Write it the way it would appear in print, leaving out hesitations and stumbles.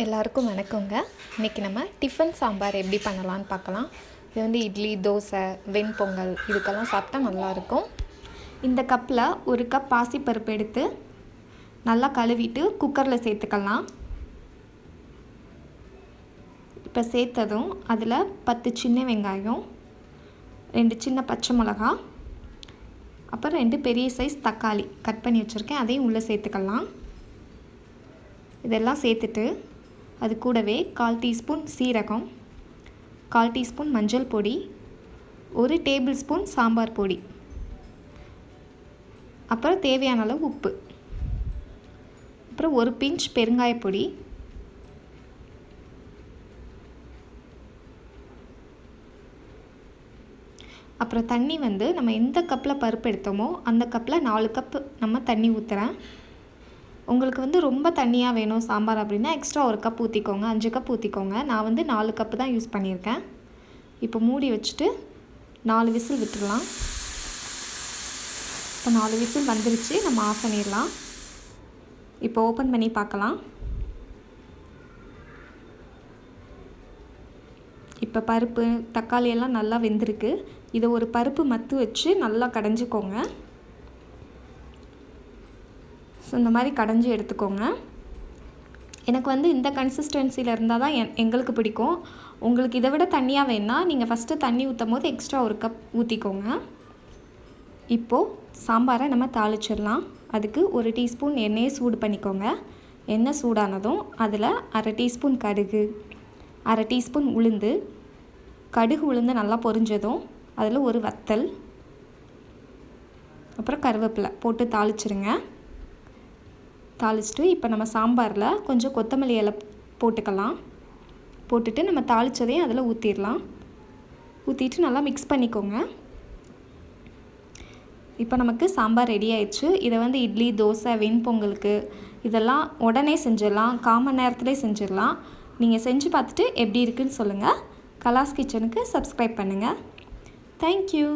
எல்லாருக்கும் வணக்கங்க. இன்றைக்கி நம்ம டிஃபன் சாம்பார் எப்படி பண்ணலான்னு பார்க்கலாம். இது வந்து இட்லி, தோசை, வெண்பொங்கல் இதுக்கெல்லாம் சாப்பிட்டா நல்லாயிருக்கும். இந்த கப்பில் ஒரு கப் பாசிப்பருப்பு எடுத்து நல்லா கழுவிட்டு குக்கரில் சேர்த்துக்கலாம். இப்போ சேர்த்ததும் அதில் 10 சின்ன வெங்காயம், 2 சின்ன பச்சை மிளகா, அப்புறம் 2 பெரிய சைஸ் தக்காளி கட் பண்ணி வச்சுருக்கேன், அதையும் உள்ளே சேர்த்துக்கலாம். இதெல்லாம் சேர்த்துட்டு அது கூடவே 1/4 டீஸ்பூன் சீரகம், 1/4 டீஸ்பூன் மஞ்சள் பொடி, 1 டேபிள் ஸ்பூன் சாம்பார் பொடி, அப்புறம் தேவையான அளவு உப்பு, அப்புறம் 1 பிஞ்ச் பெருங்காயப்பொடி, அப்புறம் தண்ணி வந்து நம்ம எந்த கப்பில் பருப்பு எடுத்தோமோ அந்த கப்பில் 4 கப்பு நம்ம தண்ணி ஊற்றுறேன். உங்களுக்கு வந்து ரொம்ப தண்ணியாக வேணும் சாம்பார் அப்படின்னா எக்ஸ்ட்ரா 1 கப் ஊற்றிக்கோங்க, 5 கப் ஊற்றிக்கோங்க. நான் வந்து 4 கப்பு தான் யூஸ் பண்ணியிருக்கேன். இப்போ மூடி வச்சுட்டு 4 விசில் விட்டுடலாம். இப்போ 4 விசில் வந்துருச்சு, நம்ம ஆஃப் பண்ணிடலாம். இப்போ ஓப்பன் பண்ணி பார்க்கலாம். இப்போ பருப்பு, தக்காளி எல்லாம் நல்லா வெந்திருக்கு. இதை ஒரு பருப்பு மத்து வச்சு நல்லா கடைஞ்சிக்கோங்க. ஸோ இந்த மாதிரி கடைஞ்சி எடுத்துக்கோங்க. எனக்கு வந்து இந்த கன்சிஸ்டன்சியில் இருந்தால் தான் எங்களுக்கு பிடிக்கும். உங்களுக்கு இதை விட தண்ணியாக வேணால் நீங்கள் ஃபஸ்ட்டு தண்ணி ஊற்றும் போது எக்ஸ்ட்ரா 1 கப் ஊற்றிக்கோங்க. இப்போது சாம்பாரை நம்ம தாளிச்சிடலாம். அதுக்கு 1 டீஸ்பூன் எண்ணெயை சூடு பண்ணிக்கோங்க. எண்ணெய் சூடானதும் அதில் 1/2 டீஸ்பூன் கடுகு, 1/2 டீஸ்பூன் உளுந்து, கடுகு உளுந்து நல்லா பொரிஞ்சதும் அதில் 1 வத்தல், அப்புறம் கருவேப்பிலை போட்டு தாளிச்சிருங்க. தாளிச்சிட்டு இப்போ நம்ம சாம்பாரில் கொஞ்சம் கொத்தமல்லி இலை போட்டுக்கலாம். போட்டுட்டு நம்ம தாளித்ததையும் அதில் ஊற்றிடலாம். ஊற்றிட்டு நல்லா மிக்ஸ் பண்ணிக்கோங்க. இப்போ நமக்கு சாம்பார் ரெடி ஆயிடுச்சு. இதை வந்து இட்லி, தோசை, வெண்பொங்கலுக்கு இதெல்லாம் உடனே செஞ்சிடலாம், 1/4 மணி நேரத்துலேயே செஞ்சிடலாம். நீங்கள் செஞ்சு பார்த்துட்டு எப்படி இருக்குன்னு சொல்லுங்கள். கலாஸ் கிச்சனுக்கு சப்ஸ்கிரைப் பண்ணுங்கள். தேங்க்யூ.